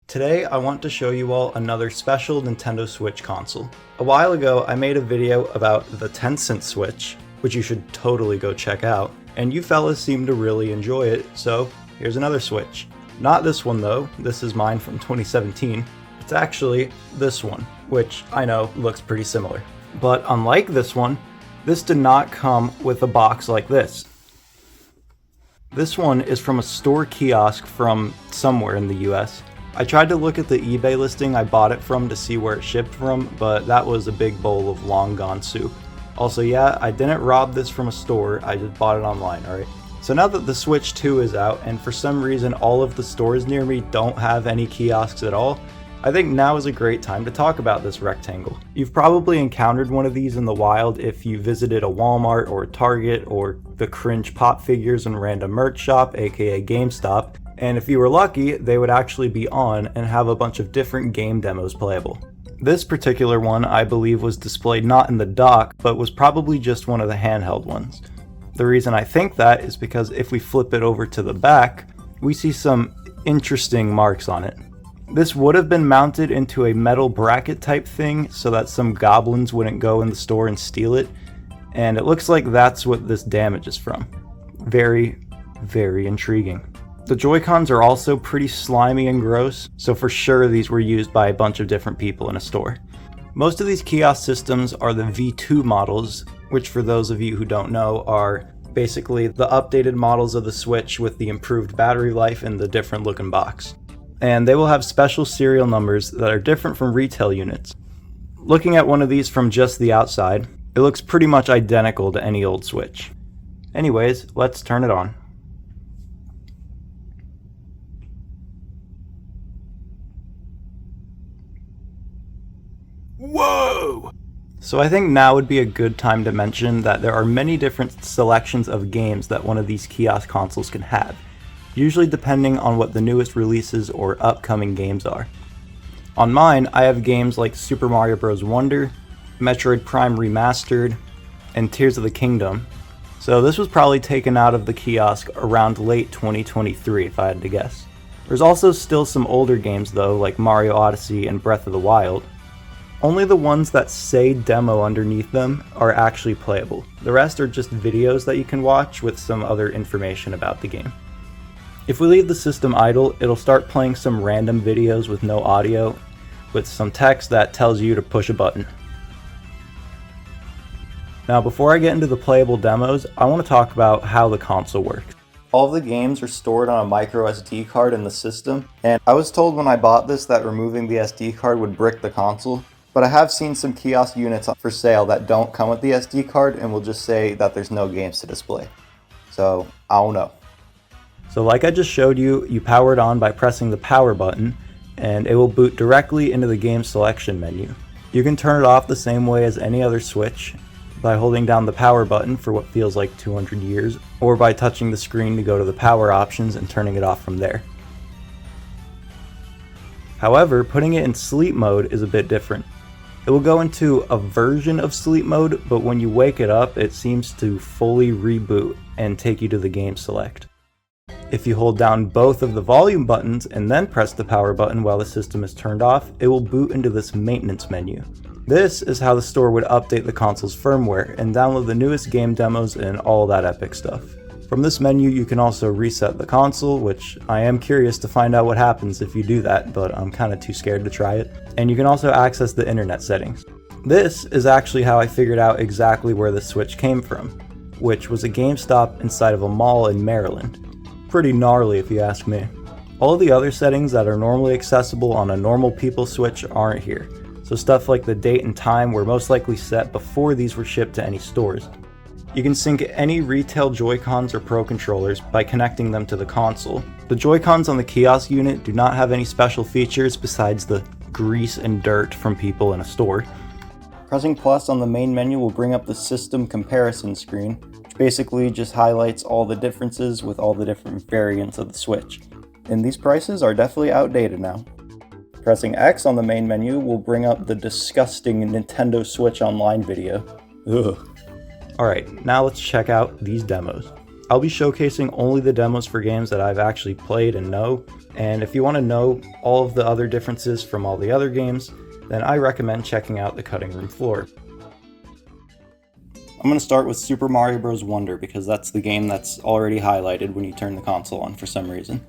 Today I want to show you all another special Nintendo Switch console. A while ago I made a video about the 10-cent Switch, which you should totally go check out, and you fellas seem to really enjoy it, so here's another Switch. Not this one though, this is mine from 2017. It's actually this one, which I know looks pretty similar. But unlike this one, this did not come with a box like this. This one is from a store kiosk from somewhere in the US. I tried to look at the eBay listing I bought it from to see where it shipped from, but that was a big bowl of long gone soup. Also, yeah, I didn't rob this from a store, I just bought it online, alright? So now that the Switch 2 is out, and for some reason all of the stores near me don't have any kiosks at all, I think now is a great time to talk about this rectangle. You've probably encountered one of these in the wild if you visited a Walmart or a Target or the cringe pop figures and random merch shop, aka GameStop, and if you were lucky, they would actually be on and have a bunch of different game demos playable. This particular one I believe was displayed not in the dock, but was probably just one of the handheld ones. The reason I think that is because if we flip it over to the back, we see some interesting marks on it. This would have been mounted into a metal bracket type thing so that some goblins wouldn't go in the store and steal it, and it looks like that's what this damage is from. Very, very intriguing. The Joy-Cons are also pretty slimy and gross, so for sure these were used by a bunch of different people in a store. Most of these kiosk systems are the V2 models, which for those of you who don't know are basically the updated models of the Switch with the improved battery life and the different looking box. And they will have special serial numbers that are different from retail units. Looking at one of these from just the outside, it looks pretty much identical to any old Switch. Anyways, let's turn it on. Whoa! So I think now would be a good time to mention that there are many different selections of games that one of these kiosk consoles can have, usually depending on what the newest releases or upcoming games are. On mine, I have games like Super Mario Bros. Wonder, Metroid Prime Remastered, and Tears of the Kingdom, so this was probably taken out of the kiosk around late 2023 if I had to guess. There's also still some older games though, like Mario Odyssey and Breath of the Wild. Only the ones that say demo underneath them are actually playable. The rest are just videos that you can watch with some other information about the game. If we leave the system idle, it'll start playing some random videos with no audio, with some text that tells you to push a button. Now before I get into the playable demos, I want to talk about how the console works. All of the games are stored on a micro SD card in the system, and I was told when I bought this that removing the SD card would brick the console. But I have seen some kiosk units for sale that don't come with the SD card and will just say that there's no games to display. So, I don't know. So like I just showed you, you power it on by pressing the power button, and it will boot directly into the game selection menu. You can turn it off the same way as any other Switch, by holding down the power button for what feels like 200 years, or by touching the screen to go to the power options and turning it off from there. However, putting it in sleep mode is a bit different. It will go into a version of sleep mode, but when you wake it up, it seems to fully reboot and take you to the game select. If you hold down both of the volume buttons and then press the power button while the system is turned off, it will boot into this maintenance menu. This is how the store would update the console's firmware and download the newest game demos and all that epic stuff. From this menu you can also reset the console, which I am curious to find out what happens if you do that, but I'm kinda too scared to try it. And you can also access the internet settings. This is actually how I figured out exactly where the Switch came from, which was a GameStop inside of a mall in Maryland. Pretty gnarly if you ask me. All of the other settings that are normally accessible on a normal people Switch aren't here, so stuff like the date and time were most likely set before these were shipped to any stores. You can sync any retail Joy-Cons or Pro controllers by connecting them to the console. The Joy-Cons on the kiosk unit do not have any special features besides the grease and dirt from people in a store. Pressing plus on the main menu will bring up the system comparison screen, which basically just highlights all the differences with all the different variants of the Switch. And these prices are definitely outdated now. Pressing X on the main menu will bring up the disgusting Nintendo Switch Online video. Ugh. Alright, now let's check out these demos. I'll be showcasing only the demos for games that I've actually played and know, and if you want to know all of the other differences from all the other games, then I recommend checking out the cutting room floor. I'm going to start with Super Mario Bros. Wonder because that's the game that's already highlighted when you turn the console on for some reason.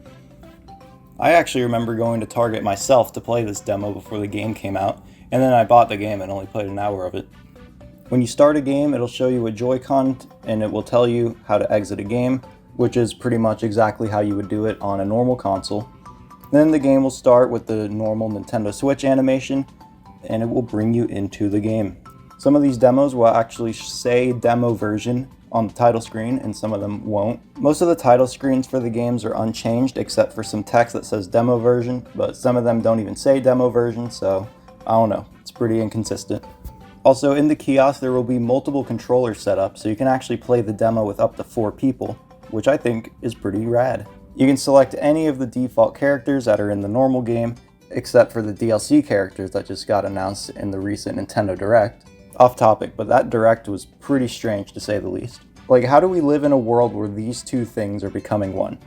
I actually remember going to Target myself to play this demo before the game came out, and then I bought the game and only played an hour of it. When you start a game, it'll show you a Joy-Con and it will tell you how to exit a game, which is pretty much exactly how you would do it on a normal console. Then the game will start with the normal Nintendo Switch animation, and it will bring you into the game. Some of these demos will actually say demo version on the title screen, and some of them won't. Most of the title screens for the games are unchanged except for some text that says demo version, but some of them don't even say demo version, so I don't know, it's pretty inconsistent. Also, in the kiosk there will be multiple controllers set up, so you can actually play the demo with up to 4 people, which I think is pretty rad. You can select any of the default characters that are in the normal game, except for the DLC characters that just got announced in the recent Nintendo Direct. Off topic, but that Direct was pretty strange to say the least. Like, how do we live in a world where these two things are becoming one?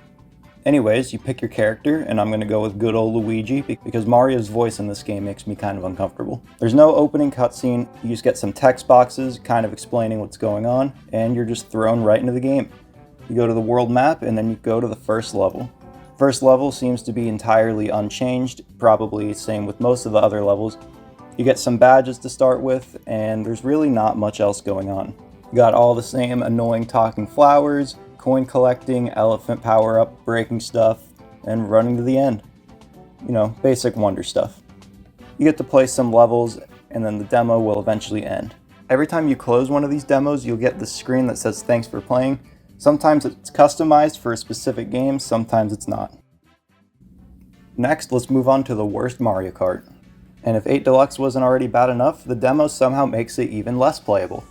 Anyways, you pick your character, and I'm gonna go with good old Luigi because Mario's voice in this game makes me kind of uncomfortable. There's no opening cutscene, you just get some text boxes kind of explaining what's going on, and you're just thrown right into the game. You go to the world map, and then you go to the first level. First level seems to be entirely unchanged, probably same with most of the other levels. You get some badges to start with, and there's really not much else going on. You got all the same annoying talking flowers, coin collecting, elephant power up, breaking stuff, and running to the end. You know, basic Wonder stuff. You get to play some levels, and then the demo will eventually end. Every time you close one of these demos, you'll get the screen that says thanks for playing. Sometimes it's customized for a specific game, sometimes it's not. Next, let's move on to the worst Mario Kart. And if 8 Deluxe wasn't already bad enough, the demo somehow makes it even less playable.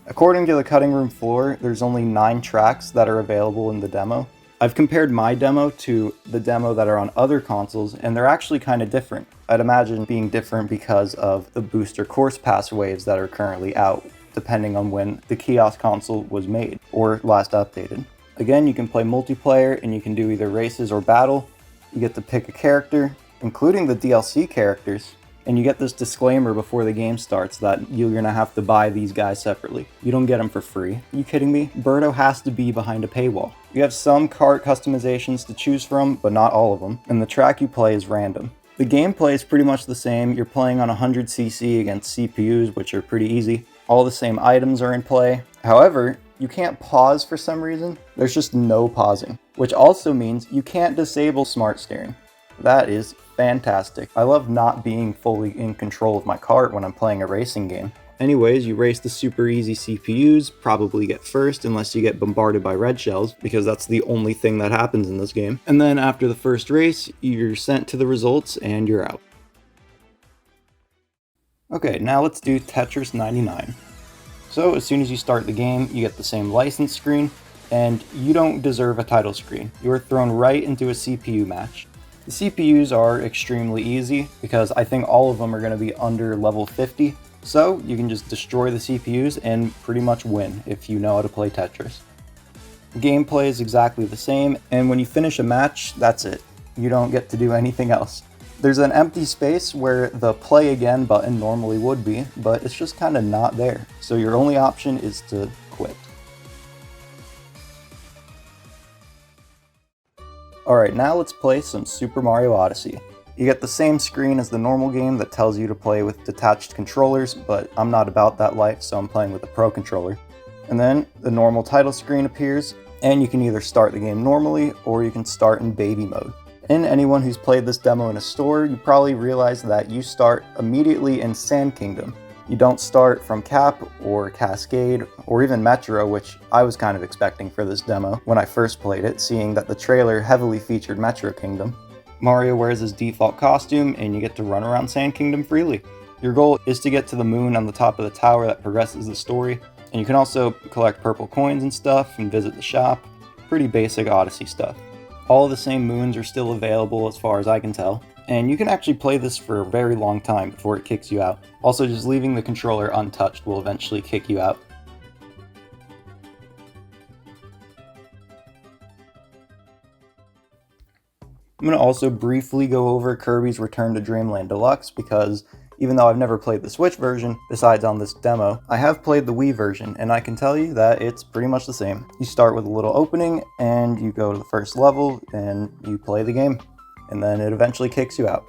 According to the cutting room floor, there's only 9 tracks that are available in the demo. I've compared my demo to the demo that are on other consoles, and they're actually kind of different. I'd imagine being different because of the booster course pass waves that are currently out, depending on when the Kiosk console was made, or last updated. Again, you can play multiplayer, and you can do either races or battle. You get to pick a character, including the DLC characters, and you get this disclaimer before the game starts that you're gonna have to buy these guys separately. You don't get them for free. Are you kidding me? Birdo has to be behind a paywall. You have some kart customizations to choose from, but not all of them, and the track you play is random. The gameplay is pretty much the same. You're playing on 100cc against CPUs, which are pretty easy. All the same items are in play. However, you can't pause for some reason. There's just no pausing, which also means you can't disable smart steering. That is fantastic. I love not being fully in control of my kart when I'm playing a racing game. Anyways, you race the super easy CPUs, probably get first unless you get bombarded by red shells, because that's the only thing that happens in this game. And then after the first race, you're sent to the results and you're out. Okay, now let's do Tetris 99. So as soon as you start the game, you get the same license screen, and you don't deserve a title screen. You are thrown right into a CPU match. The CPUs are extremely easy because I think all of them are going to be under level 50, so you can just destroy the CPUs and pretty much win if you know how to play Tetris. The gameplay is exactly the same, and when you finish a match, that's it. You don't get to do anything else. There's an empty space where the play again button normally would be, but it's just kind of not there, so your only option is to quit. Alright, now let's play some Super Mario Odyssey. You get the same screen as the normal game that tells you to play with detached controllers, but I'm not about that life, so I'm playing with a Pro controller. And then the normal title screen appears, and you can either start the game normally, or you can start in baby mode. And anyone who's played this demo in a store, you probably realize that you start immediately in Sand Kingdom. You don't start from Cap or Cascade or even Metro, which I was kind of expecting for this demo when I first played it, seeing that the trailer heavily featured Metro Kingdom. Mario wears his default costume and you get to run around Sand Kingdom freely. Your goal is to get to the moon on the top of the tower that progresses the story, and you can also collect purple coins and stuff and visit the shop. Pretty basic Odyssey stuff. All the same moons are still available as far as I can tell, and you can actually play this for a very long time before it kicks you out. Also, just leaving the controller untouched will eventually kick you out. I'm going to also briefly go over Kirby's Return to Dreamland Deluxe because even though I've never played the Switch version, besides on this demo, I have played the Wii version, and I can tell you that it's pretty much the same. You start with a little opening, and you go to the first level, and you play the game, and then it eventually kicks you out.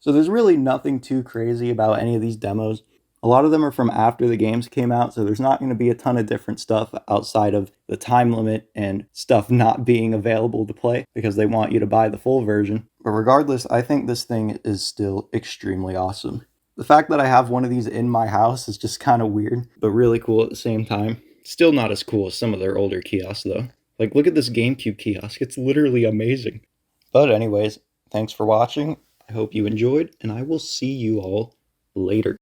So there's really nothing too crazy about any of these demos. A lot of them are from after the games came out, so there's not going to be a ton of different stuff outside of the time limit and stuff not being available to play because they want you to buy the full version. But regardless, I think this thing is still extremely awesome. The fact that I have one of these in my house is just kind of weird, but really cool at the same time. Still not as cool as some of their older kiosks, though. Like, look at this GameCube kiosk. It's literally amazing. But anyways, thanks for watching. I hope you enjoyed, and I will see you all later.